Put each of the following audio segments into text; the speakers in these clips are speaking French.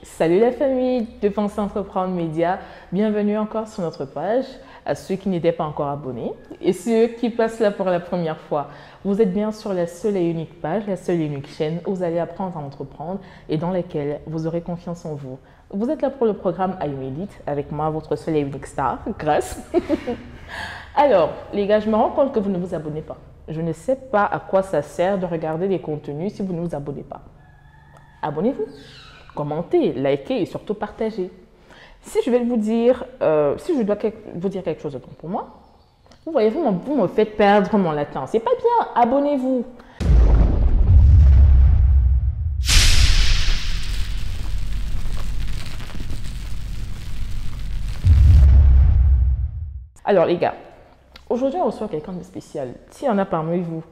Salut la famille de Penser Entreprendre Média, bienvenue encore sur notre page. À ceux qui n'étaient pas encore abonnés et ceux qui passent là pour la première fois, vous êtes bien sur la seule et unique page, la seule et unique chaîne où vous allez apprendre à entreprendre et dans laquelle vous aurez confiance en vous. Vous êtes là pour le programme I Made It avec moi, votre seule et unique star, Grâce. Alors, les gars, je me rends compte que vous ne vous abonnez pas. Je ne sais pas à quoi ça sert de regarder des contenus si vous ne vous abonnez pas. Abonnez-vous, commentez, likez et surtout partagez. Si je vais vous dire, si je dois vous dire quelque chose de bon pour moi, vous voyez, vous me faites perdre mon latin. C'est pas bien, abonnez-vous. Alors les gars, aujourd'hui on reçoit quelqu'un de spécial. S'il y en a parmi vous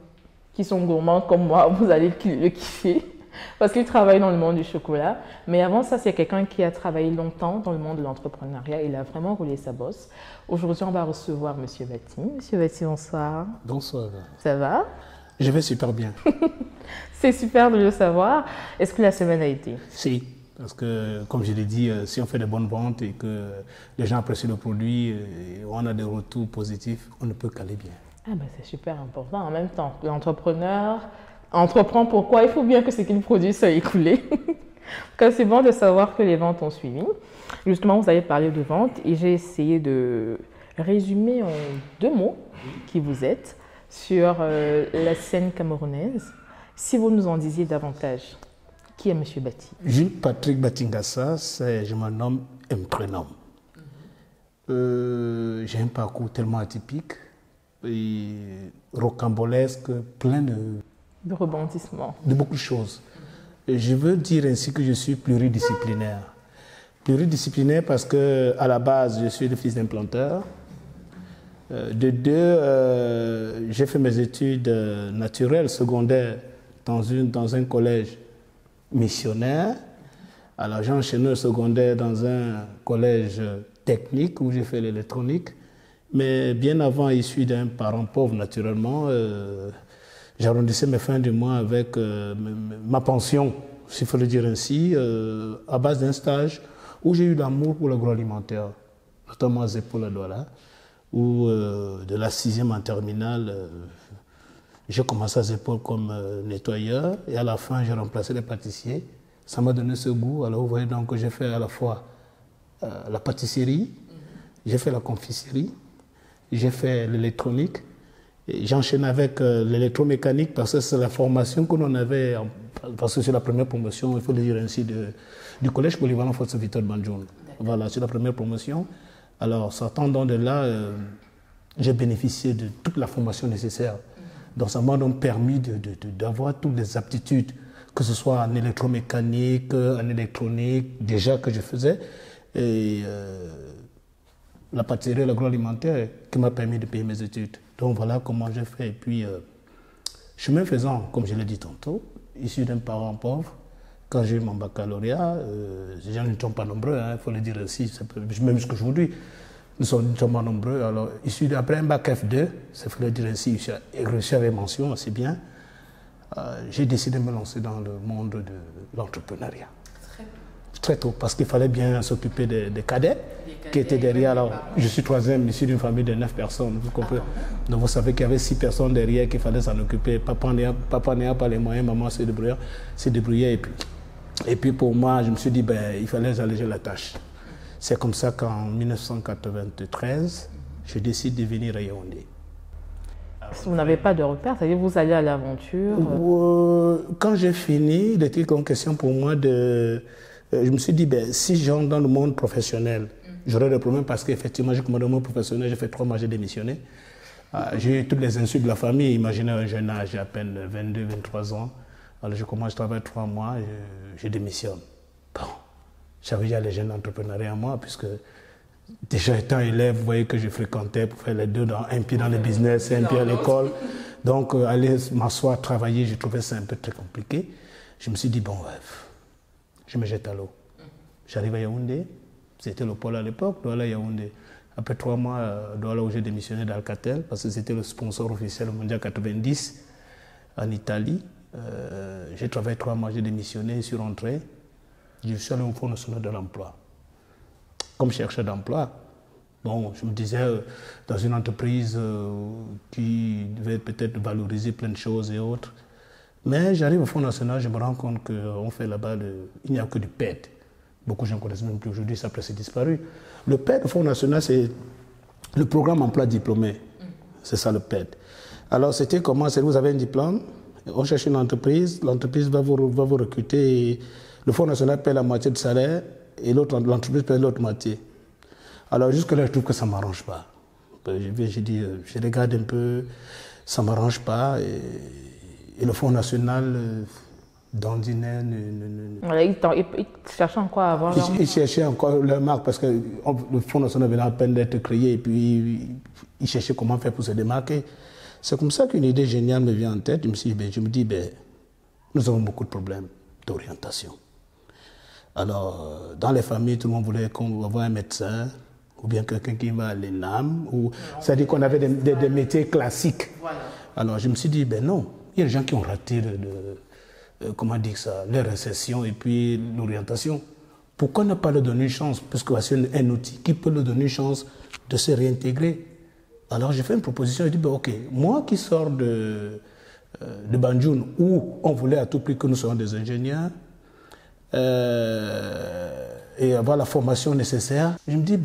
qui sont gourmands comme moi, vous allez le kiffer. Parce qu'il travaille dans le monde du chocolat. Mais avant ça, c'est quelqu'un qui a travaillé longtemps dans le monde de l'entrepreneuriat. Il a vraiment roulé sa bosse. Aujourd'hui, on va recevoir Monsieur Bati. Monsieur Bati, bonsoir. Bonsoir. Ça va? Je vais super bien. C'est super de le savoir. Est-ce que la semaine a été? Si, parce que comme je l'ai dit, si on fait de bonnes ventes et que les gens apprécient le produit, et on a des retours positifs, on ne peut qu'aller bien. Ah ben c'est super important. En même temps, l'entrepreneur entreprend pourquoi il faut bien que ce qu'il produit soit écoulé. C'est bon de savoir que les ventes ont suivi. Justement, vous avez parlé de ventes et j'ai essayé de résumer en 2 mots qui vous êtes sur la scène camerounaise. Si vous nous en disiez davantage, qui est Monsieur Bati? Jules Patrick Batingassa, je me nomme un prénom. J'ai un parcours tellement atypique et rocambolesque, plein de rebondissement. De beaucoup de choses. Et je veux dire ainsi que je suis pluridisciplinaire. Pluridisciplinaire parce que à la base, je suis le fils d'un planteur. De deux, j'ai fait mes études naturelles, secondaires, dans un collège missionnaire. Alors j'ai enchaîné le secondaire dans un collège technique où j'ai fait l'électronique. Mais bien avant, issu d'un parent pauvre naturellement, j'arrondissais mes fins de mois avec ma pension, s'il faut le dire ainsi, à base d'un stage où j'ai eu l'amour pour l'agroalimentaire, notamment à Zépol à Douala, où de la 6e en terminale, j'ai commencé à Zépol comme nettoyeur et à la fin, j'ai remplacé les pâtissiers. Ça m'a donné ce goût. Alors vous voyez donc que j'ai fait à la fois la pâtisserie, j'ai fait la confiserie, j'ai fait l'électronique. J'enchaîne avec l'électromécanique parce que c'est la formation que l'on avait, parce que c'est la première promotion, il faut le dire ainsi, du collège polyvalent Force Victor Banjoun. Voilà, c'est la première promotion. Alors, sortant de là, j'ai bénéficié de toute la formation nécessaire. Donc, ça m'a donc permis d'avoir toutes les aptitudes, que ce soit en électromécanique, en électronique, déjà que je faisais, et la pâtisserie, l'agroalimentaire, qui m'a permis de payer mes études. Donc voilà comment j'ai fait. Et puis, chemin faisant, comme je l'ai dit tantôt, issu d'un parent pauvre, quand j'ai eu mon baccalauréat, les gens ne sont pas nombreux, il faut le dire aussi, même jusqu'aujourd'hui, nous sommes pas nombreux. Alors, après un bac F2, il faut le dire ainsi, j'ai réussi avec mention, c'est bien, j'ai décidé de me lancer dans le monde de l'entrepreneuriat. Très tôt, parce qu'il fallait bien s'occuper des cadets qui étaient derrière. Alors, je suis 3e, issu d'une famille de 9 personnes. Vous comprenez? Donc, vous savez qu'il y avait 6 personnes derrière qu'il fallait s'en occuper. Papa n'ayant pas les moyens, maman s'est débrouillée. Et puis, pour moi, je me suis dit, il fallait alléger la tâche. C'est comme ça qu'en 1993, je décide de venir à Yaoundé. Si vous n'avez pas de repère, c'est-à-dire vous allez à l'aventure? Quand j'ai fini, il était une question pour moi je me suis dit, si j'entre dans le monde professionnel, j'aurai des problèmes parce qu'effectivement, j'ai commencé dans le monde professionnel, j'ai fait 3 mois, j'ai démissionné. J'ai eu toutes les insultes de la famille. Imaginez un jeune âge, j'ai à peine 22, 23 ans. Alors je commence, je travaille 3 mois, je démissionne. Bon, j'avais déjà les jeunes entrepreneuriats à moi, puisque déjà étant élève, vous voyez que je fréquentais pour faire les deux, un pied dans le business et un pied à l'école. Donc aller m'asseoir, travailler, je trouvais ça un peu très compliqué. Je me suis dit, bon, je me jette à l'eau. J'arrive à Yaoundé, c'était le pôle à l'époque, Douala Yaoundé. Après 3 mois, Douala où j'ai démissionné d'Alcatel, parce que c'était le sponsor officiel au Mondial 90 en Italie. J'ai travaillé 3 mois, j'ai démissionné, je suis rentré. Je suis allé au Fonds national de l'emploi. Comme chercheur d'emploi, bon, je me disais, dans une entreprise qui devait peut-être valoriser plein de choses et autres. Mais j'arrive au Fonds national, je me rends compte qu'on fait là-bas, il n'y a que du PED. Beaucoup de gens ne connaissent même plus aujourd'hui, ça a presque disparu. Le PED, au Fonds national, c'est le programme emploi diplômé. C'est ça le PED. Alors c'était comment? C'est vous avez un diplôme, on cherche une entreprise, l'entreprise va vous recruter, et le Fonds national paie la moitié du salaire et l'entreprise paie l'autre moitié. Alors jusque-là, je trouve que ça ne m'arrange pas. J'ai dit, je regarde un peu, ça ne m'arrange pas. Et le Fonds national, dandinait, ils cherchaient encore à avoir leur marque. Ils cherchaient encore leur marque parce que le Fonds national venait à peine d'être créé et puis ils cherchaient comment faire pour se démarquer. C'est comme ça qu'une idée géniale me vient en tête. Je me dis, nous avons beaucoup de problèmes d'orientation. Alors, dans les familles, tout le monde voulait avoir un médecin ou bien quelqu'un qui va à l'ENAM. C'est-à-dire qu'on avait des métiers classiques. Voilà. Alors, je me suis dit, non, il y a des gens qui ont raté comment dire ça, leur récession et puis l'orientation. Pourquoi ne pas leur donner une chance? Parce que c'est un outil qui peut leur donner une chance de se réintégrer. Alors j'ai fait une proposition, j'ai dit, ok, moi qui sors de Banjul, où on voulait à tout prix que nous soyons des ingénieurs, et avoir la formation nécessaire, je me dis,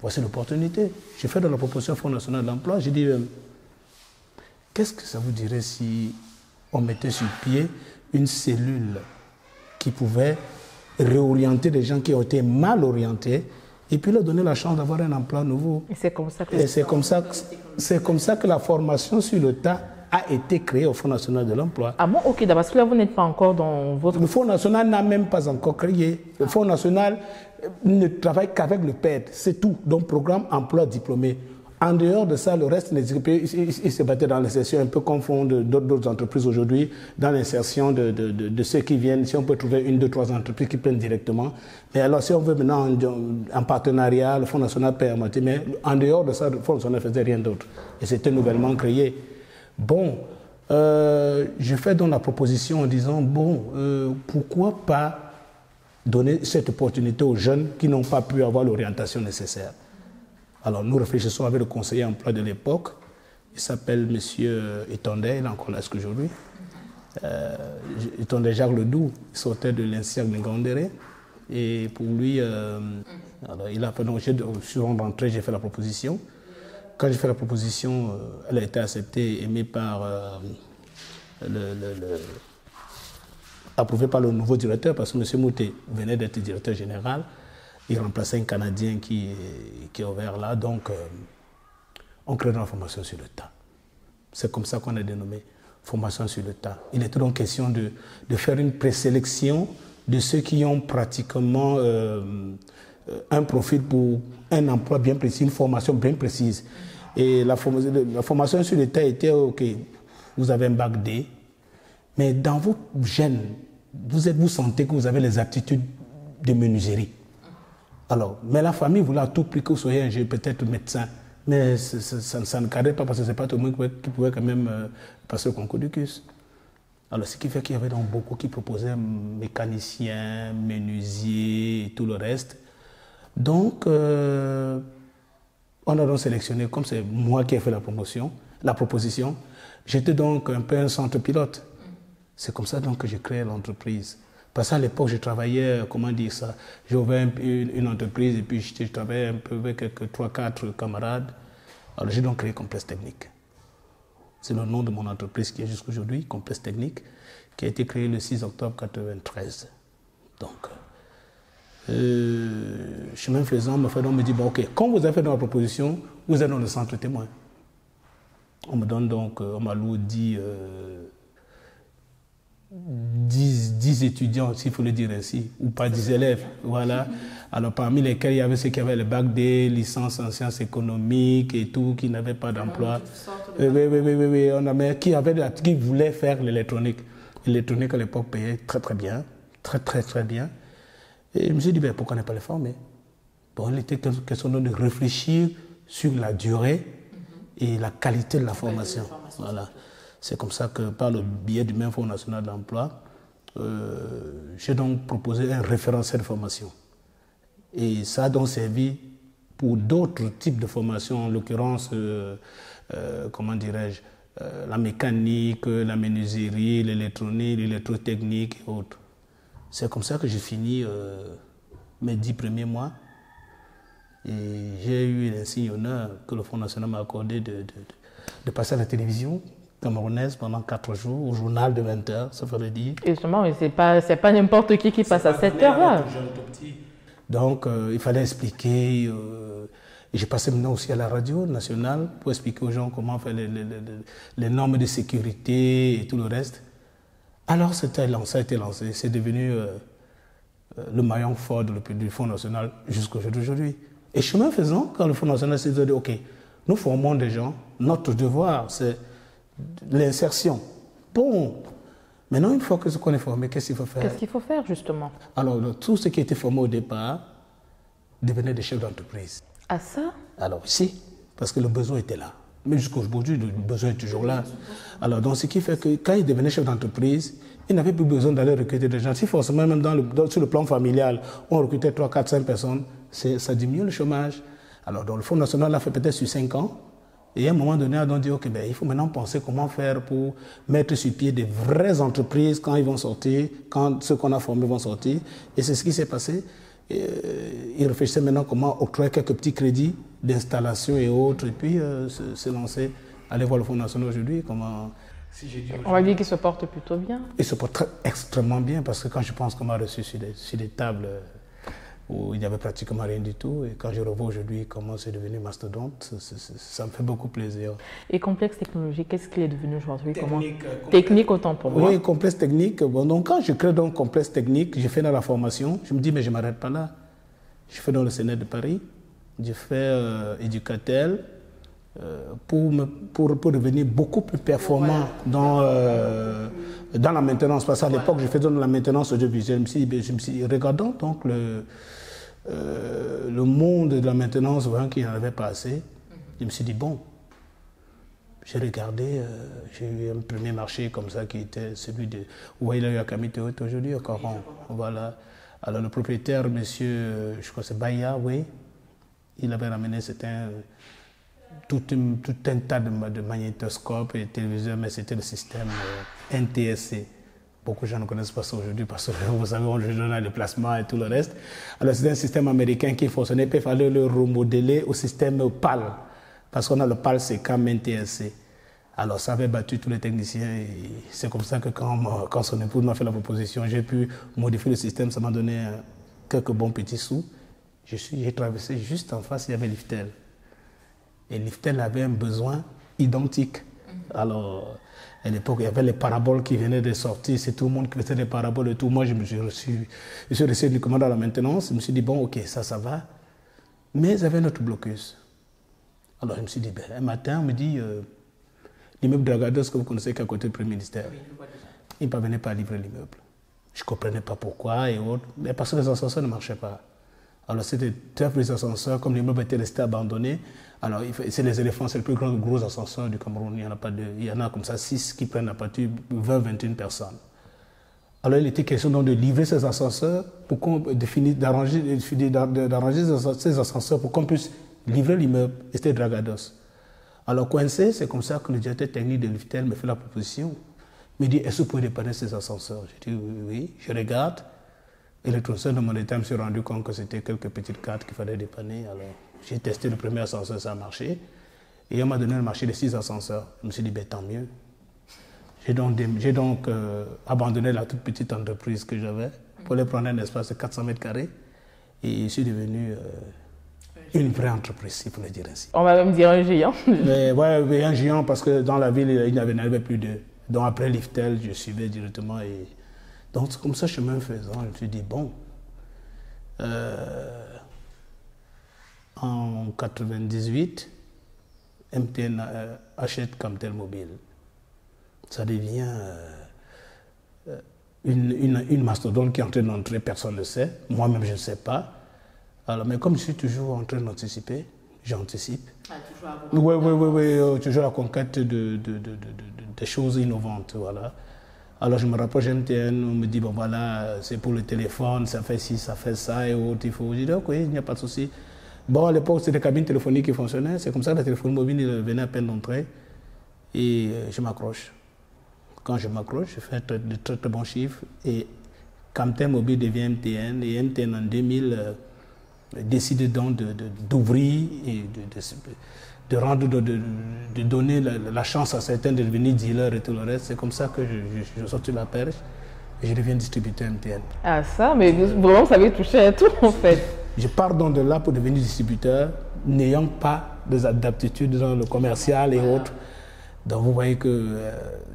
voici l'opportunité. J'ai fait dans la proposition Fonds national de l'emploi, j'ai dit, qu'est-ce que ça vous dirait si on mettait sur pied une cellule qui pouvait réorienter les gens qui ont été mal orientés et puis leur donner la chance d'avoir un emploi nouveau. Et c'est comme ça que, c'est comme ça que la formation sur le tas a été créée au Fonds national de l'emploi. Ah bon, ok, d'accord, parce que là vous n'êtes pas encore dans votre... Le Fonds national n'a même pas encore créé. Le Fonds national ne travaille qu'avec le PED, c'est tout, donc programme emploi diplômé. En dehors de ça, le reste, ils se battaient dans l'insertion, un peu comme font d'autres entreprises aujourd'hui, dans l'insertion de ceux qui viennent. Si on peut trouver une, deux, trois entreprises qui prennent directement. Mais alors, si on veut maintenant en partenariat, le Fonds national paie à moitié. Mais en dehors de ça, le Fonds national ne faisait rien d'autre. Et c'était nouvellement créé. Bon, je fais donc la proposition en disant, pourquoi pas donner cette opportunité aux jeunes qui n'ont pas pu avoir l'orientation nécessaire. Alors, nous réfléchissons avec le conseiller emploi de l'époque. Il s'appelle M. Etondé, il est encore là aujourd'hui. Etondé Jacques Ledoux, il sortait de l'INSEAD de Ngandéré. Et pour lui, alors, il a fait, donc, je suis rentré, j'ai fait la proposition. Quand j'ai fait la proposition, elle a été acceptée, aimée par approuvée par le nouveau directeur, parce que M. Mouté venait d'être directeur général. Il remplaçait un Canadien qui est ouvert là. Donc, on crée la formation sur le tas. C'est comme ça qu'on a dénommé formation sur le tas. Il était donc question de faire une présélection de ceux qui ont pratiquement un profil pour un emploi bien précis, une formation bien précise. Et la formation sur le tas était, ok, vous avez un bac D, mais dans vos gènes, vous sentez que vous avez les aptitudes de menuiserie. Alors, mais la famille voulait à tout prix que vous soyez peut-être médecin. Mais ça ne cadrait pas parce que ce n'est pas tout le monde qui pouvait quand même passer le concours du CUS. Alors, ce qui fait qu'il y avait donc beaucoup qui proposaient mécaniciens, menuisiers et tout le reste. Donc, on a donc sélectionné, comme c'est moi qui ai fait la proposition, j'étais donc un peu un centre pilote. C'est comme ça donc que j'ai créé l'entreprise. Parce qu'à l'époque, je travaillais, comment dire ça, j'ai ouvert une entreprise et puis je travaillais un peu avec quelques 3-4 camarades. Alors j'ai donc créé Complexe Technique. C'est le nom de mon entreprise qui est jusqu'à aujourd'hui, Complexe Technique, qui a été créé le 6 octobre 1993. Donc, chemin faisant, on me dit, ok, quand vous avez fait dans la proposition, vous êtes dans le centre témoin. On me donne donc, on m'a dit 10 étudiants, s'il faut le dire ainsi, ou pas 10 élèves, voilà. Alors parmi lesquels il y avait ceux qui avaient le bac D, licence en sciences économiques et tout, qui n'avaient pas d'emploi. Oui, qui voulaient faire l'électronique. L'électronique à l'époque payait très très bien, très bien. Et je me suis dit, pourquoi ne pas les former? Bon, il était question de réfléchir sur la durée et la qualité de la formation. Voilà. C'est comme ça que, par le biais du même Fonds national de l'emploi, j'ai donc proposé un référentiel de formation. Et ça a donc servi pour d'autres types de formations, en l'occurrence, comment dirais-je, la mécanique, la menuiserie, l'électronique, l'électrotechnique et autres. C'est comme ça que j'ai fini mes 10 premiers mois. Et j'ai eu l'insigne honneur que le Fonds national m'a accordé de passer à la télévision camerounaise pendant 4 jours, au journal de 20 heures, ça fallait dire. Et justement, c'est pas n'importe qui passe à cette heure-là. Donc, il fallait expliquer. Et j'ai passé maintenant aussi à la radio nationale pour expliquer aux gens comment faire les normes de sécurité et tout le reste. Alors, ça a été lancé. C'est devenu le maillon fort du Fonds national jusqu'au jour d'aujourd'hui. Et chemin faisant, quand le Fonds national s'est dit, OK, nous formons des gens, notre devoir, c'est l'insertion. Bon, maintenant, une fois qu'on est formé, qu'est-ce qu'il faut faire? Qu'est-ce qu'il faut faire, justement? Alors, tous ceux qui étaient formés au départ devenaient des chefs d'entreprise. Ah ça? Alors, si, parce que le besoin était là. Mais jusqu'aujourd'hui, le besoin est toujours là. Alors, donc, ce qui fait que quand ils devenaient chefs d'entreprise, ils n'avaient plus besoin d'aller recruter des gens. Si forcément, même sur le plan familial, on recrutait 3, 4, 5 personnes, ça diminue le chômage. Alors, donc, le Fonds national l'a fait peut-être sur 5 ans. Et à un moment donné, on a dit, OK, ben, il faut maintenant penser comment faire pour mettre sur pied des vraies entreprises quand ils vont sortir, quand ceux qu'on a formés vont sortir. Et c'est ce qui s'est passé. Ils réfléchissaient maintenant comment octroyer quelques petits crédits d'installation et autres, et puis se lancer. Allez voir le Fonds national aujourd'hui, comment... On va dire qu'il se porte plutôt bien. Il se porte extrêmement bien, parce que quand je pense qu'on m'a reçu sur des tables où il n'y avait pratiquement rien du tout, et quand je revois aujourd'hui comment c'est devenu mastodonte, ça me fait beaucoup plaisir. Et complexe technologique, qu'est-ce qu'il est devenu aujourd'hui? Technique autant pour moi. Oui, complexe technique. Bon, donc quand je crée donc complexe technique, je fais dans la formation, je me dis mais je ne m'arrête pas là. Je fais dans le CNED de Paris, je fais Éducatel, pour devenir beaucoup plus performant dans la maintenance. Parce qu'à l'époque, je faisais de la maintenance audiovisuelle. Je me suis dit, regardant donc le monde de la maintenance, voyant qu'il n'y en avait pas assez, je me suis dit, bon, j'ai regardé, j'ai eu un premier marché comme ça qui était celui de Waila Yakamite aujourd'hui, au Coran. Voilà. Alors le propriétaire, monsieur, je crois que c'est Baya, oui, il avait ramené, c'était tout un tas de magnétoscopes et téléviseurs, mais c'était le système NTSC. Beaucoup de gens ne connaissent pas ça aujourd'hui parce que vous savez, on le donne à déplacement et tout le reste. Alors c'est un système américain qui fonctionnait, puis il fallait le remodeler au système PAL, parce qu'on a le PAL, c'est comme NTSC. Alors ça avait battu tous les techniciens et c'est comme ça que quand son épouse m'a fait la proposition, j'ai pu modifier le système, ça m'a donné quelques bons petits sous. J'ai traversé juste en face, il y avait Liftel. Et Liftel avait un besoin identique. Alors, à l'époque, il y avait les paraboles qui venaient de sortir, c'est tout le monde qui faisait des paraboles et tout. Moi, je suis resté du commandant à la maintenance, je me suis dit, bon, ok, ça va. Mais il y avait notre blocus. Alors, je me suis dit, ben, un matin, on me dit, l'immeuble de la Gardeuse que vous connaissez, qui est à côté du Premier ministère, il ne parvenait pas à livrer l'immeuble. Je ne comprenais pas pourquoi et autres, mais parce que les ascenseurs ne marchaient pas. Alors, c'était très peu les ascenseurs, comme l'immeuble était resté abandonné. Alors, c'est les éléphants, c'est le plus gros ascenseur du Cameroun. Il y en a pas deux. Il y en a comme ça 6 qui prennent à partir de 20-21 personnes. Alors, il était question donc de livrer ces ascenseurs, d'arranger ces ascenseurs pour qu'on puisse livrer l'immeuble. Et c'était Dragados. Alors, coincé, c'est comme ça que le directeur technique de Liftel me fait la proposition. Il me dit, est-ce que vous pouvez dépanner ces ascenseurs? J'ai dit, oui. Je regarde. Et le transfert de mon état, je me suis rendu compte que c'était quelques petites cartes qu'il fallait dépanner. Alors, j'ai testé le premier ascenseur, ça a marché. Et on m'a donné le marché des 6 ascenseurs. Je me suis dit, ben, tant mieux. J'ai donc abandonné la toute petite entreprise que j'avais pour aller prendre un espace de 400 mètres carrés. Et je suis devenu une vraie entreprise, il faut le dire ainsi. On va même dire un géant. Oui, un géant parce que dans la ville, il n'y en avait plus d'eux. Donc après Liftel, je suivais directement. Et donc c'est comme ça, chemin faisant, je me suis dit, bon, en 98, MTN achète Camtel Mobile. Ça devient une mastodonte qui est en train d'entrer, personne ne le sait, moi-même je ne sais pas. Alors, mais comme je suis toujours en train d'anticiper, j'anticipe. Oui, toujours la conquête des choses innovantes, voilà. Alors je me rapproche MTN, on me dit, bon voilà, c'est pour le téléphone, ça fait ci, ça fait ça et autres, il faut... Je dis, ok, il n'y a pas de souci. Bon, à l'époque, c'était des cabines téléphoniques qui fonctionnaient, c'est comme ça que la téléphonie mobile il venait à peine d'entrer et je m'accroche. Quand je m'accroche, je fais de très très bons chiffres et Camtel Mobile devient MTN et MTN en 2000 décide donc d'ouvrir et de rendre, de donner la chance à certains de devenir dealers et tout le reste. C'est comme ça que je sortis la perche et je deviens distributeur MTN. Ah ça, mais vraiment, ça avait touché à tout en fait. Je pars donc de là pour devenir distributeur, n'ayant pas d'aptitudes dans le commercial et autres. Donc vous voyez que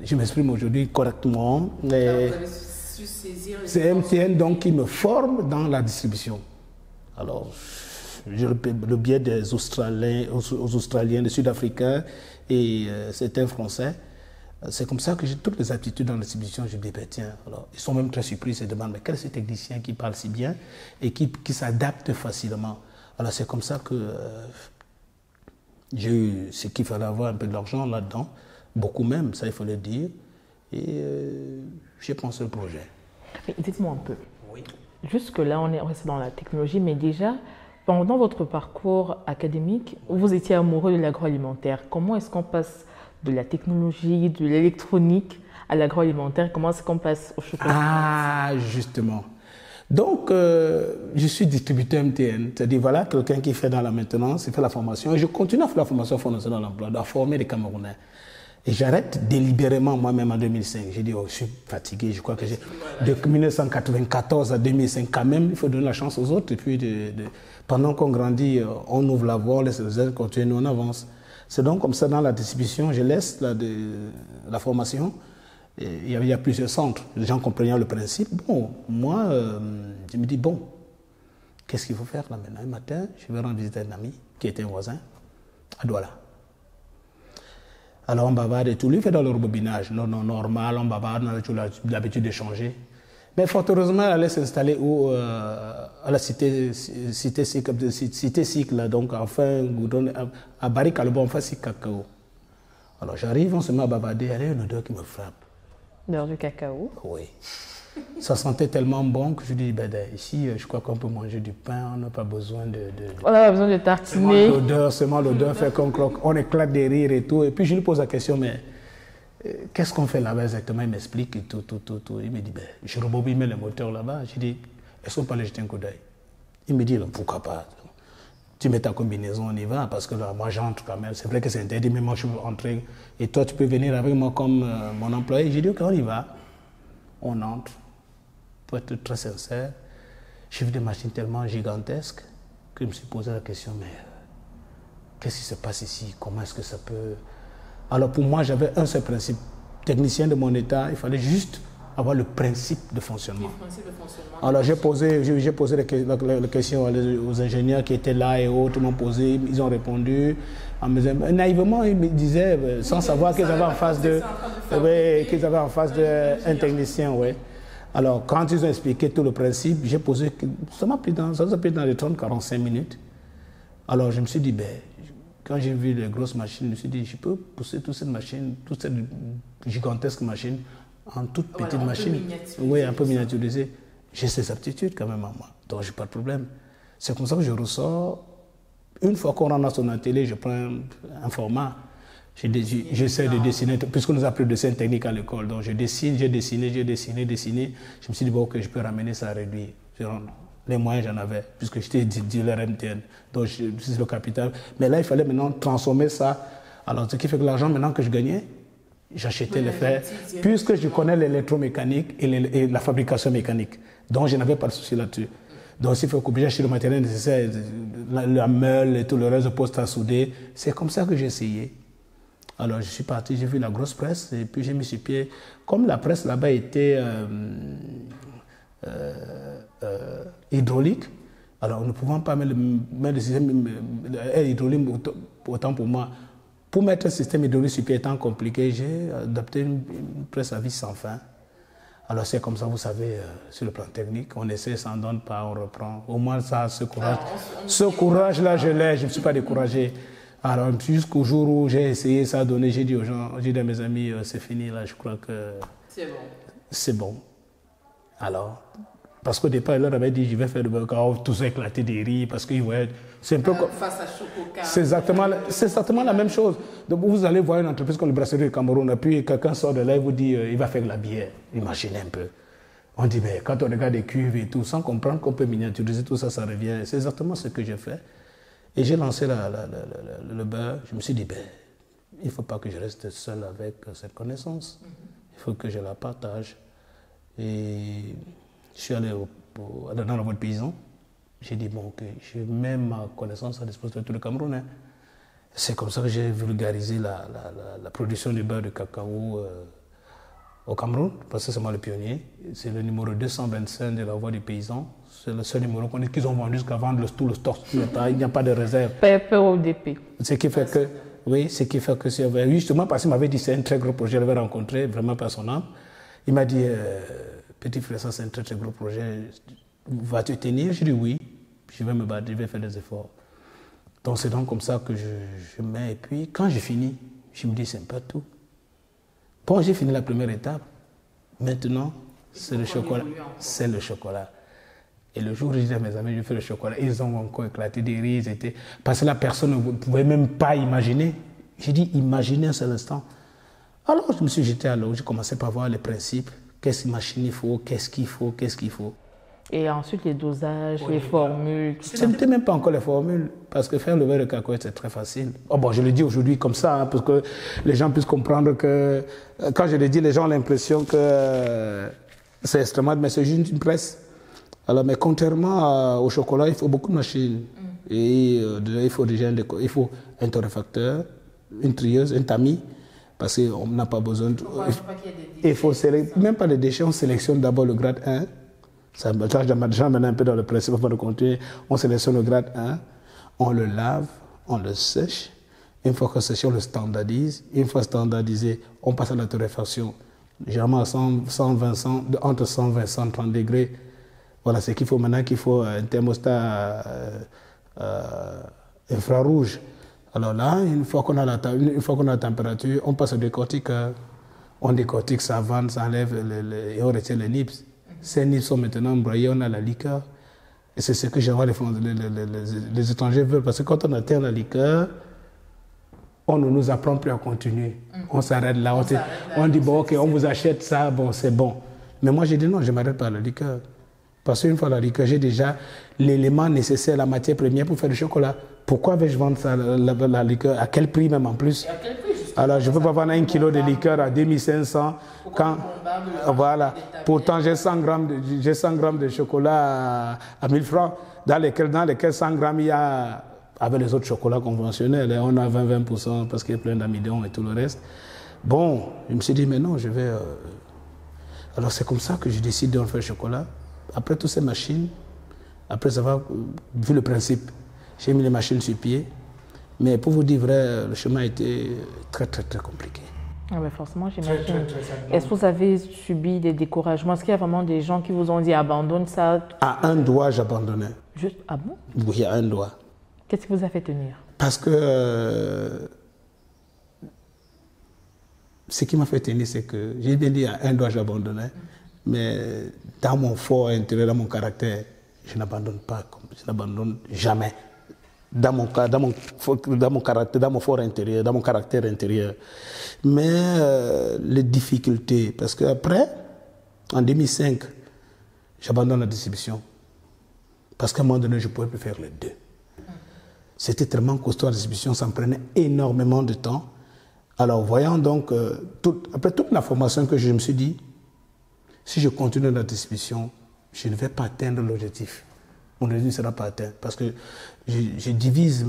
je m'exprime aujourd'hui correctement. C'est MTN donc qui me forme dans la distribution. Alors, le biais des Australiens, des Sud-Africains et certains Français, c'est comme ça que j'ai toutes les aptitudes dans la distribution. Je dis, ben tiens, alors, ils sont même très surpris, ils se demandent, mais quel est ce technicien qui parle si bien et qui s'adapte facilement. Alors c'est comme ça que j'ai eu ce qu'il fallait avoir un peu d'argent là-dedans, beaucoup même, ça il faut le dire, et j'ai pensé le projet. Dites-moi un peu. Oui. Jusque-là, on est resté dans la technologie, mais déjà, pendant votre parcours académique, vous étiez amoureux de l'agroalimentaire. Comment est-ce qu'on passe de la technologie, de l'électronique à l'agroalimentaire? Comment est-ce qu'on passe au chocolat? Ah, justement. Donc, je suis distributeur MTN, c'est-à-dire voilà, quelqu'un qui fait dans la maintenance, il fait la formation, et je continue à faire la formation fondation dans l'emploi, à former des Camerounais. Et j'arrête délibérément moi-même en 2005. J'ai dit, oh, je suis fatigué, je crois que j'ai... De 1994 à 2005, quand même, il faut donner la chance aux autres. Et puis, pendant qu'on grandit, on ouvre la voie, on laisse les aides continuer, nous on avance. C'est donc comme ça dans la distribution, je laisse la formation. Et il y a plusieurs centres, les gens comprenant le principe. Bon, moi, je me dis, bon, qu'est-ce qu'il faut faire là maintenant? Un matin, je vais rendre visite à un ami qui était un voisin à Douala. Alors on bavarde et tout, lui fait dans le rebobinage, non, normal, on bavarde, on a toujours l'habitude d'échanger. Mais fort heureusement, elle allait s'installer à la cité cycle, donc enfin, à Barry-Calbo, enfin, c'est cacao. Alors j'arrive, on se met à bavarder, il y a une odeur qui me frappe. L'heure du cacao? Oui. Ça sentait tellement bon que je dis, ben, ici, je crois qu'on peut manger du pain, on n'a pas besoin On n'a pas besoin de tartiner. Seulement l'odeur fait qu'on croque, on éclate des rires et tout. Et puis je lui pose la question, mais qu'est-ce qu'on fait là-bas exactement? Il m'explique et tout. Il me dit, ben, je rebobine le moteur là-bas. Je dis, est-ce qu'on peut aller jeter un coup d'œil? Il me dit, pourquoi pas? Tu mets ta combinaison, on y va, parce que là, moi j'entre quand même. C'est vrai que c'est interdit, mais moi je veux entrer. Et toi, tu peux venir avec moi comme mon employé. J'ai dit, ok, on y va. On entre. Pour être très sincère, j'ai vu des machines tellement gigantesques que je me suis posé la question, mais qu'est-ce qui se passe ici? Comment est-ce que ça peut... Alors pour moi, j'avais un seul principe. Technicien de mon état, il fallait juste avoir le principe de fonctionnement. Alors j'ai posé la question aux ingénieurs qui étaient là et autres, ils m'ont posé, ils ont répondu. Naïvement, ils me disaient, sans savoir qu'ils avaient en face d'un technicien, ouais. Alors, quand ils ont expliqué tout le principe, j'ai posé, ça m'a pris dans les 30-45 minutes. Alors, je me suis dit, ben, quand j'ai vu les grosses machines, je me suis dit, je peux pousser toute cette gigantesque machine en toute petite machine. Oui, un peu miniaturisée. J'ai ces aptitudes quand même en moi, donc j'ai pas de problème. C'est comme ça que je ressors. Une fois qu'on rentre dans son atelier, je prends un format. J'essaie de dessiner, puisqu'on nous a appris le dessin technique à l'école. Donc j'ai dessiné. Je me suis dit, bon, ok, je peux ramener ça à réduire. Les moyens, j'en avais, puisque j'étais dealer MTN. Donc c'est le capital. Mais là, il fallait maintenant transformer ça. Alors, ce qui fait que l'argent maintenant que je gagnais, j'achetais les fers, puisque je connais l'électromécanique et la fabrication mécanique. Donc je n'avais pas de souci là-dessus. Donc il faut que j'achète le matériel nécessaire, la meule et tout le reste de poste à souder. C'est comme ça que j'ai essayé. Alors, je suis parti, j'ai vu la grosse presse et puis j'ai mis sur pied. Comme la presse là-bas était hydraulique, alors nous ne pouvons pas mettre le système hydraulique, autant pour moi. Pour mettre un système hydraulique sur pied étant compliqué, j'ai adapté une presse à vis sans fin. Alors, c'est comme ça, vous savez, sur le plan technique, on essaie, ça ne donne pas, on reprend. Au moins, ça, ce courage. Ce courage-là, je l'ai, je ne me suis pas découragé. Alors, jusqu'au jour où j'ai essayé, ça a donné, j'ai dit aux gens, j'ai dit à mes amis, c'est fini là, je crois que... C'est bon. c'est bon. Alors, parce qu'au départ, il leur avait dit, je vais faire du beurre, tous éclater des rires, parce qu'ils voyaient, c'est un peu comme... Face à Chococat. C'est exactement la même chose. Donc, vous allez voir une entreprise comme le Brasserie du Cameroun, et puis quelqu'un sort de là et vous dit, il va faire de la bière. Imaginez un peu. On dit, mais quand on regarde les cuves et tout, sans comprendre qu'on peut miniaturiser tout ça, ça revient. C'est exactement ce que j'ai fait. Et j'ai lancé le beurre. Je me suis dit, ben, il ne faut pas que je reste seul avec cette connaissance. Il faut que je la partage. Et je suis allé dans la voie de paysan. J'ai dit, bon, ok, je mets ma connaissance à disposition de tout le Camerounais. C'est comme ça que j'ai vulgarisé la production du beurre de cacao au Cameroun, parce que c'est moi le pionnier. C'est le numéro 225 de la voie du paysan. C'est le seul numéro qu'ils ont vendu jusqu'à vendre tout le stock. Il n'y a pas de réserve. PODP. Ce qui fait que, oui, ce qui fait que c'est vrai. Justement, parce qu'il m'avait dit c'est un très gros projet, je l'avais rencontré vraiment par son âme. Il m'a dit, petit frère, ça c'est un très très gros projet. Vas-tu tenir? Je dis oui. Je vais me battre, je vais faire des efforts. Donc c'est donc comme ça que je mets. Et puis quand j'ai fini, je me dis c'est pas tout. Bon, j'ai fini la première étape. Maintenant, c'est le chocolat. C'est le chocolat. Et le jour où j'ai dit à mes amis, je fais le chocolat, ils ont encore éclaté des rires. Parce que la personne ne pouvait même pas imaginer. J'ai dit, imaginez un seul instant. Alors, je me suis jeté à l'eau, j'ai commencé par voir les principes. Quelle machine il faut, qu'est-ce qu'il faut, qu'est-ce qu'il faut. Et ensuite, les dosages, les formules. Ce n'était même pas encore les formules, parce que faire le beurre de cacahuète, c'est très facile. Oh bon, je le dis aujourd'hui comme ça, hein, pour que les gens puissent comprendre que, quand je le dis, les gens ont l'impression que c'est extrêmement, mais c'est juste une presse. Alors, mais contrairement au chocolat, il faut beaucoup de machines. Et il faut déjà un torréfacteur, une trieuse, un tamis, parce qu'on n'a pas besoin de... Il faut même pas de déchets, on sélectionne d'abord le grade 1. Ça m'amène un peu dans le principe avant de continuer. On sélectionne le grade 1, on le lave, on le sèche. Une fois que séché, on le standardise. Une fois standardisé, on passe à la torréfaction. Généralement entre 120 et 130 degrés. Voilà ce qu'il faut maintenant, qu'il faut un thermostat infrarouge. Alors là, une fois qu'on a la température, on passe au décortiqueur. On décortique, ça vente, ça enlève et on retient les nips. Ces nips sont maintenant broyés, on a la liqueur. Et c'est ce que les étrangers veulent. Parce que quand on atteint la liqueur, on ne nous apprend plus à continuer. On s'arrête là. On dit, bon, ok, on vous achète ça, bon, c'est bon. Mais moi, j'ai dit non, je ne m'arrête pas à la liqueur. Parce qu'une fois la liqueur, j'ai déjà l'élément nécessaire, la matière première pour faire du chocolat. Pourquoi vais-je vendre ça, la liqueur? À quel prix même en plus? Alors, je ne peux pas vendre 1 kilo de liqueur à 2500 quand, voilà. Pourtant, j'ai 100 grammes de chocolat à 1000 francs, dans lesquels 100 grammes, il y a, avec les autres chocolats conventionnels, on a 20% parce qu'il y a plein d'amidon et tout le reste. Bon, je me suis dit, mais non, je vais... Alors, c'est comme ça que je décide de faire le chocolat. Après toutes ces machines, après avoir vu le principe, j'ai mis les machines sur pied. Mais pour vous dire vrai, le chemin a été très, très, très compliqué. Ah ben forcément, j'imagine. Est-ce que vous avez subi des découragements? Est-ce qu'il y a vraiment des gens qui vous ont dit abandonne ça? À un doigt, j'abandonnais. Juste, ah bon? Oui, à un doigt. Qu'est-ce qui vous a fait tenir? Parce que ce qui m'a fait tenir, c'est que j'ai bien dit à un doigt, j'abandonnais. Mais dans mon fort intérieur, dans mon caractère, je n'abandonne pas, je n'abandonne jamais. Dans mon caractère, dans mon fort intérieur, dans mon caractère intérieur. Mais les difficultés, parce qu'après, en 2005, j'abandonne la distribution. Parce qu'à un moment donné, je ne pouvais plus faire les deux. C'était tellement costaud la distribution, ça me prenait énormément de temps. Alors, voyant donc, après toute la formation que je me suis dit, si je continue la distribution, je ne vais pas atteindre l'objectif. Mon objectif ne sera pas atteint parce que je divise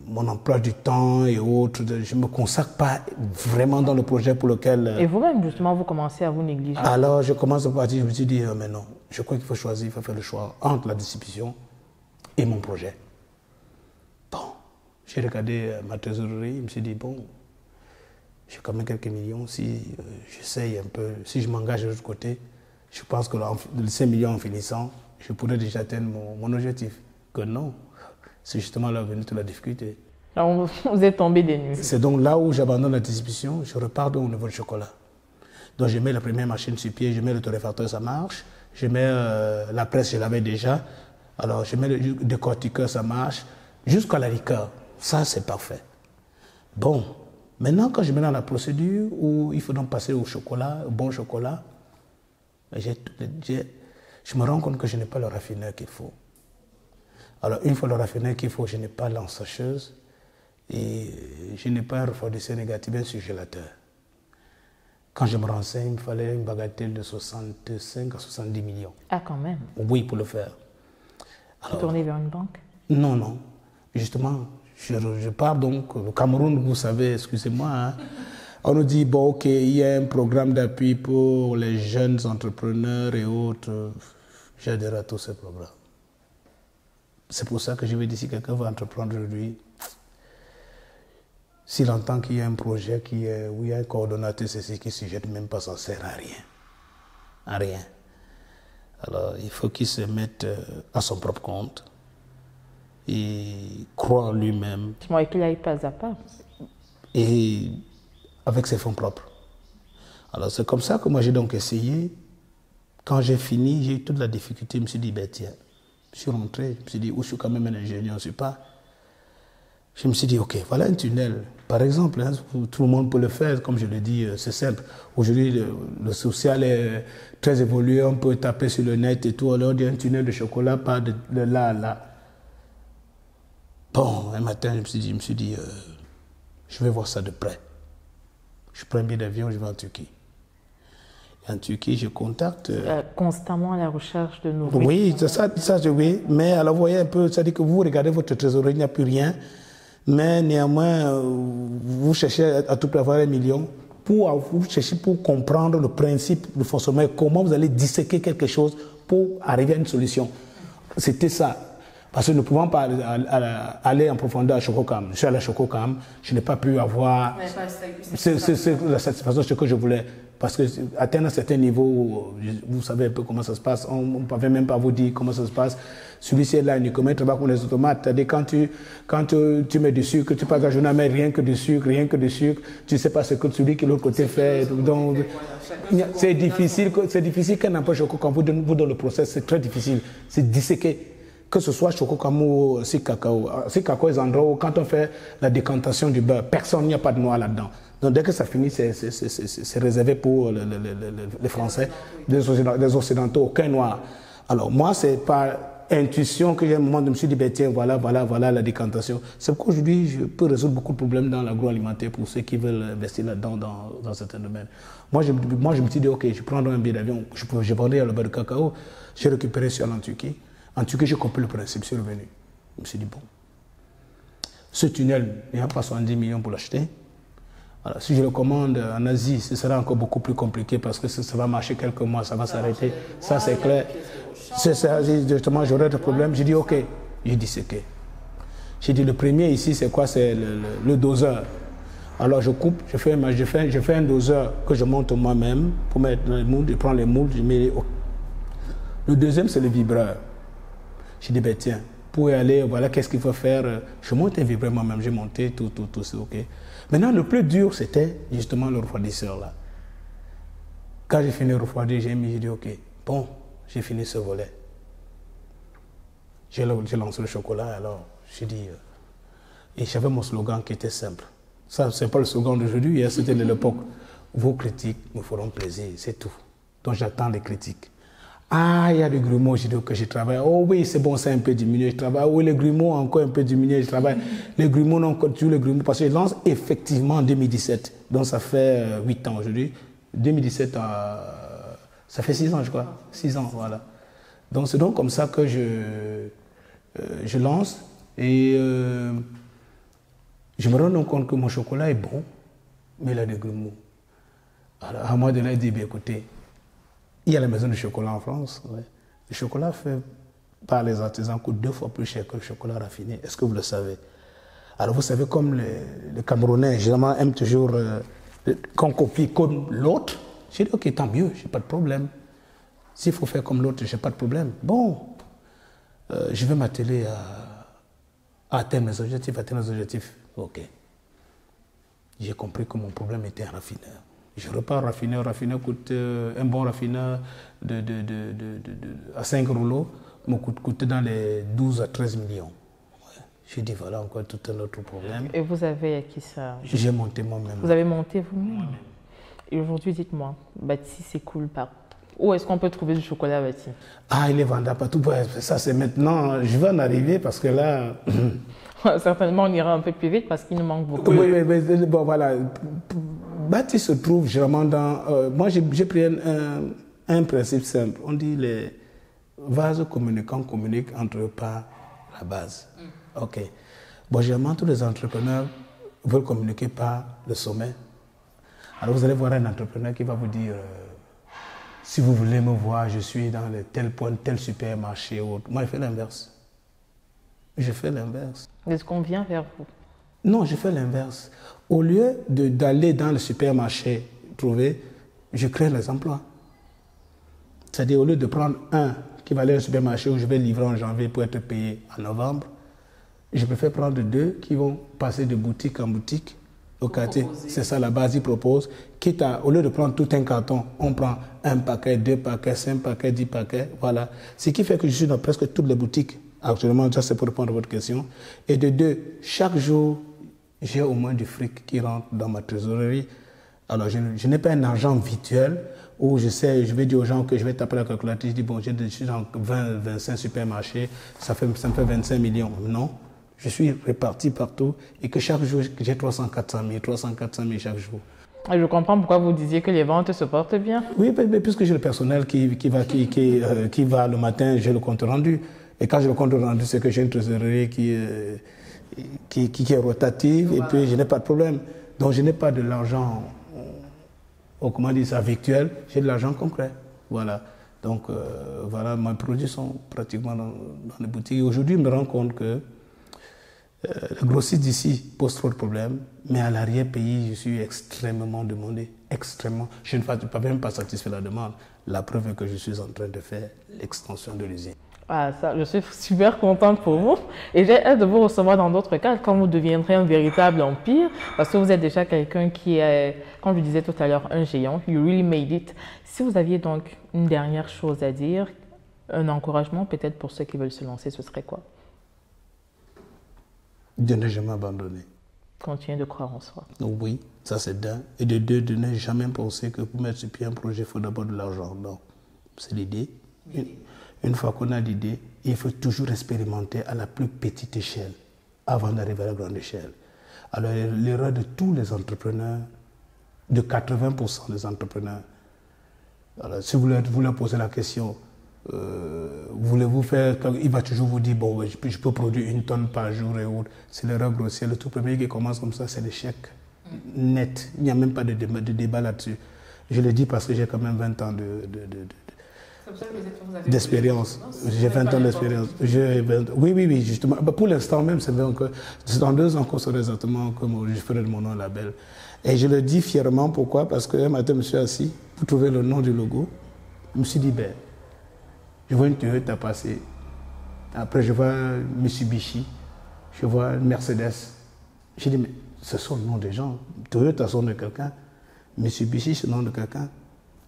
mon emploi du temps et autres. Je ne me consacre pas vraiment dans le projet pour lequel... Et vous-même, justement, vous commencez à vous négliger. Alors, je commence à partir, je me suis dit, mais non, je crois qu'il faut choisir, il faut faire le choix entre la distribution et mon projet. Bon, j'ai regardé ma trésorerie, je me suis dit, bon, j'ai quand même quelques millions, si j'essaye un peu, si je m'engage de l'autre côté, je pense que les 5 millions en finissant, je pourrais déjà atteindre mon objectif. Que non, c'est justement là venue toute la difficulté. Alors vous êtes tombé des nues. C'est donc là où j'abandonne la distribution, je repars au niveau du chocolat. Donc je mets la première machine sur pied, je mets le torréfacteur, ça marche. Je mets la presse, je l'avais déjà. Alors je mets le décortiqueur, ça marche. Jusqu'à la liqueur, ça c'est parfait. Bon, maintenant quand je mets dans la procédure où il faut donc passer au chocolat, au bon chocolat, je me rends compte que je n'ai pas le raffineur qu'il faut. Alors une fois le raffineur qu'il faut, je n'ai pas l'ensacheuse et je n'ai pas un refroidisseur négatif, un surgélateur. Quand je me renseigne, il fallait une bagatelle de 65 à 70 millions. Ah, quand même. Oui, pour le faire. Vous tournez vers une banque? Non, non. Justement, je pars donc au Cameroun, vous savez, excusez-moi. Hein, on nous dit, bon, ok, il y a un programme d'appui pour les jeunes entrepreneurs et autres. J'adhère à tous ces programmes. C'est pour ça que je vais dire, si quelqu'un veut entreprendre aujourd'hui, s'il entend qu'il y a un projet où il y a un coordonnateur, c'est ce qui ne se jette même pas, ça ne sert à rien. À rien. Alors, il faut qu'il se mette à son propre compte et croire en lui-même. Et qu'il aille pas à pas. Et avec ses fonds propres. Alors, c'est comme ça que moi j'ai donc essayé. Quand j'ai fini, j'ai eu toute la difficulté. Je me suis dit, ben tiens, je suis rentré. Je me suis dit, je suis quand même un ingénieur, je ne suis pas. Je me suis dit, ok, voilà un tunnel. Par exemple, hein, tout le monde peut le faire, comme je le dis, c'est simple. Aujourd'hui, le social est très évolué, on peut taper sur le net et tout. Alors, il y a un tunnel de chocolat, pas de là à là. Bon, un matin, je me suis dit, je vais voir ça de près. Je prends un billet d'avion, je vais en Turquie. Et en Turquie, je contacte... constamment à la recherche de nouveaux... Oui, oui. Mais alors, vous voyez un peu, ça dit que vous regardez votre trésorerie, il n'y a plus rien. Mais néanmoins, vous cherchez à tout prix avoir 1 million vous cherchez pour comprendre le principe du fonctionnement, comment vous allez disséquer quelque chose pour arriver à une solution. C'était ça. Parce que nous ne pouvons pas aller en profondeur à Chococam. Je suis allé à Chococam, je n'ai pas pu avoir la satisfaction de ce que je voulais. Parce que atteindre un certain niveau, vous savez un peu comment ça se passe, on ne peut même pas vous dire comment ça se passe. Celui-ci est là uniquement, il travaille comme les automates. C'est-à-dire quand tu mets du sucre, tu passes la journée à mettre rien que du sucre, tu ne sais pas ce que celui qui est de l'autre côté fait. Donc, c'est difficile qu'un emploi Chococam vous donne le process, c'est très difficile. C'est disséqué. Que ce soit Chococam ou si cacao. Si cacao est endroit où quand on fait la décantation du beurre, personne, il n'y a pas de noix là-dedans. Donc dès que ça finit, c'est réservé pour les Français, les Occidentaux, aucun noir. Alors moi, c'est par intuition que j'ai un moment de me suis dit, ben, tiens, voilà la décantation. C'est pourquoi aujourd'hui, je peux résoudre beaucoup de problèmes dans l'agroalimentaire pour ceux qui veulent investir là-dedans dans certains domaines. Moi, je me suis dit, ok, je prends un billet d'avion, je vendais le beurre de cacao, j'ai récupéré sur en Turquie. En Turquie, j'ai compris le principe, je suis revenu. Je me suis dit, bon, ce tunnel, il n'y a pas 70 millions pour l'acheter. Alors, si je le commande en Asie, ce sera encore beaucoup plus compliqué parce que ça va marcher quelques mois, ça va s'arrêter. Ça, c'est clair. C'est ça, justement, j'aurais des problèmes. J'ai dit, ok, j'ai disséqué. J'ai dit, le premier ici, c'est quoi? C'est le doseur. Alors, je coupe, je fais un doseur que je monte moi-même pour mettre dans les moules. Je prends les moules, je mets les... Le deuxième, c'est le vibreur. J'ai dit, ben tiens, pour y aller, voilà, qu'est-ce qu'il faut faire? Je monte un vibreur moi-même, j'ai monté, tout, c'est ok. Maintenant, le plus dur, c'était justement le refroidisseur là. Quand j'ai fini le refroidir, j'ai dit, ok, bon, j'ai fini ce volet. J'ai lancé le chocolat, alors j'ai dit, et j'avais mon slogan qui était simple. Ça, c'est pas le slogan d'aujourd'hui, hein, c'était de l'époque. Vos critiques me feront plaisir, c'est tout. Donc j'attends les critiques. Ah, il y a des grumeaux, j'ai dit que je travaille. Oh oui, c'est bon, c'est un peu diminué, je travaille. Oui, les grumeaux encore un peu diminué, je travaille. Les grumeaux, non, toujours les grumeaux, parce que je lance effectivement en 2017. Donc ça fait 8 ans aujourd'hui. 2017, ça fait 6 ans, je crois. 6 ans, voilà. Donc c'est donc comme ça que je lance et je me rends donc compte que mon chocolat est bon, mais il a des grumeaux. Alors à moi de là, dire, écoutez, il y a la maison de chocolat en France. Ouais. Le chocolat fait par les artisans coûte 2 fois plus cher que le chocolat raffiné. Est-ce que vous le savez? Alors vous savez, comme les Camerounais, généralement, aiment toujours qu'on copie comme l'autre. J'ai dit, ok, tant mieux, j'ai pas de problème. S'il faut faire comme l'autre, j'ai pas de problème. Bon, je vais m'atteler à atteindre mes objectifs, Ok. J'ai compris que mon problème était un raffineur. Je repars raffiner. Raffiner coûte, un bon raffineur à 5 rouleaux me coûte dans les 12 à 13 millions. Ouais. J'ai dit, voilà encore tout un autre problème. Et vous avez acquis ça? J'ai monté moi-même. Vous avez monté vous-même? Et aujourd'hui, dites-moi, Bati s'écoule par où est-ce qu'on peut trouver du chocolat Bati? Ah, il est vendable partout. Ça, c'est maintenant. Je vais en arriver parce que là. Certainement, on ira un peu plus vite parce qu'il nous manque beaucoup. Oui, bon, voilà. Bati se trouve généralement dans. Moi, j'ai pris un principe simple. On dit les vases communicants communiquent entre eux par la base. OK. Bon, généralement, tous les entrepreneurs veulent communiquer par le sommet. Alors, vous allez voir un entrepreneur qui va vous dire. Si vous voulez me voir, je suis dans tel point, tel supermarché. Ou autre. Moi, je fais l'inverse. Je fais l'inverse. Est-ce qu'on vient vers vous? Non, je fais l'inverse. Au lieu d'aller dans le supermarché trouver, je crée les emplois. C'est-à-dire, au lieu de prendre un qui va aller au supermarché où je vais livrer en janvier pour être payé en novembre, je préfère prendre deux qui vont passer de boutique en boutique au quartier. C'est ça la base, ils proposent. Quitte à, au lieu de prendre tout un carton, on prend un paquet, 2 paquets, 5 paquets, 10 paquets, voilà. Ce qui fait que je suis dans presque toutes les boutiques. Actuellement, ça c'est pour répondre à votre question. Et de deux, chaque jour, j'ai au moins du fric qui rentre dans ma trésorerie. Alors, je n'ai pas un argent virtuel où je sais, je vais dire aux gens que je vais taper la calculatrice, je dis, bon, je suis dans 20, 25 supermarchés, ça me fait 25 millions. Non. Je suis réparti partout et que chaque jour, j'ai 300, 400 000, 300, 400 000 chaque jour. Je comprends pourquoi vous disiez que les ventes se portent bien. Oui, mais puisque j'ai le personnel qui va le matin, j'ai le compte rendu. Et quand j'ai le compte rendu, c'est que j'ai une trésorerie qui est rotative et puis je n'ai pas de problème. Donc je n'ai pas de l'argent, comment on dit ça, virtuel, j'ai de l'argent concret. Voilà. Donc voilà, mes produits sont pratiquement dans les boutiques. Et aujourd'hui, je me rends compte que le grossiste d'ici pose trop de problèmes, mais à l'arrière-pays, je suis extrêmement demandé. Extrêmement. Je ne suis même pas satisfait de la demande. La preuve est que je suis en train de faire l'extension de l'usine. Ah, ça, je suis super contente pour vous. Et j'ai hâte de vous recevoir dans d'autres cas quand vous deviendrez un véritable empire, parce que vous êtes déjà quelqu'un qui est, comme je disais tout à l'heure, un géant. You really made it. Si vous aviez donc une dernière chose à dire, un encouragement peut-être pour ceux qui veulent se lancer, ce serait quoi? De ne jamais abandonner. Continuer de croire en soi. Oui, ça c'est d'un. Et de deux, de ne jamais penser que pour mettre sur pied un projet, il faut d'abord de l'argent. Non, c'est l'idée. Une fois qu'on a l'idée, il faut toujours expérimenter à la plus petite échelle avant d'arriver à la grande échelle. Alors l'erreur de tous les entrepreneurs, de 80% des entrepreneurs, alors, si vous leur posez la question, voulez-vous faire, il va toujours vous dire, bon, je peux produire 1 tonne par jour et autres. C'est l'erreur grossière. Le tout premier qui commence comme ça, c'est l'échec net. Il n'y a même pas de débat là-dessus. Je le dis parce que j'ai quand même 20 ans d'expérience. J'ai 20 ans d'expérience. Oui, justement. Pour l'instant même, c'est dans 2 ans qu'on saura exactement comment je ferai de mon nom label. Et je le dis fièrement, pourquoi? Parce qu'un matin, je me suis assis pour trouver le nom du logo. Je me suis dit, ben, je vois une Toyota passer. Après, je vois Mitsubishi. Je vois Mercedes. J'ai dit, mais ce sont le nom des gens. Toyota, c'est le nom de quelqu'un. Mitsubishi, c'est le nom de quelqu'un.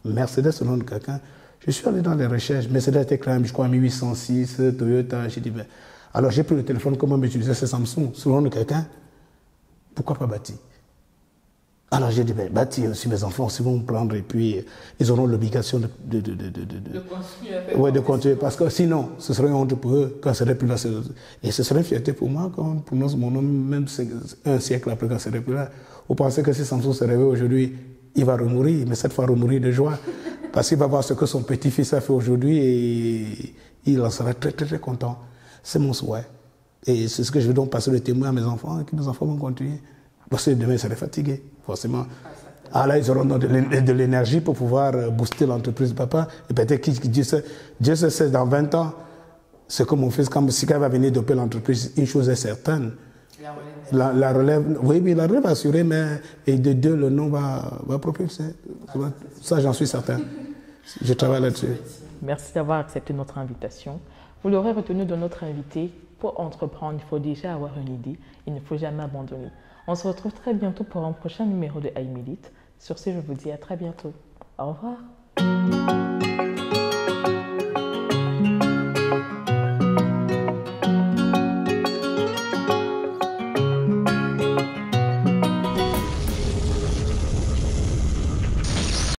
Mercedes, c'est le nom de quelqu'un. Je suis allé dans les recherches. Mercedes était quand même, je crois, 1806. Toyota. J'ai dit, ben. Alors, j'ai pris le téléphone, comment m'utiliser, c'est Samsung. C'est le nom de quelqu'un. Pourquoi pas Bati? Alors j'ai dit, ben, Bati aussi, mes enfants aussi vont me prendre et puis ils auront l'obligation de continuer. Parce que sinon, ce serait une honte pour eux quand ce serait plus là. Et ce serait une fierté pour moi, quand pour nous, mon nom, même un siècle après quand ce serait plus là. Vous pensez que si Samsung se réveille aujourd'hui, il va remourir, mais cette fois remourir de joie. Parce qu'il va voir ce que son petit-fils a fait aujourd'hui et il en sera très, très, très content. C'est mon souhait. Et c'est ce que je veux donc passer le témoin à mes enfants et que mes enfants vont continuer. Parce que demain, ils seraient fatigués, forcément. Ah là, ils auront de l'énergie pour pouvoir booster l'entreprise de papa. Et peut-être que Dieu sait, dans 20 ans, c'est comme mon fils, quand il va venir doper l'entreprise, une chose est certaine. La relève, oui, mais la relève va assurer, mais et de deux, le nom va propulser. Ça, j'en suis certain. Je travaille là-dessus. Merci d'avoir accepté notre invitation. Vous l'aurez retenu de notre invité. Pour entreprendre, il faut déjà avoir une idée. Il ne faut jamais abandonner. On se retrouve très bientôt pour un prochain numéro de I Made It. Sur ce, je vous dis à très bientôt. Au revoir.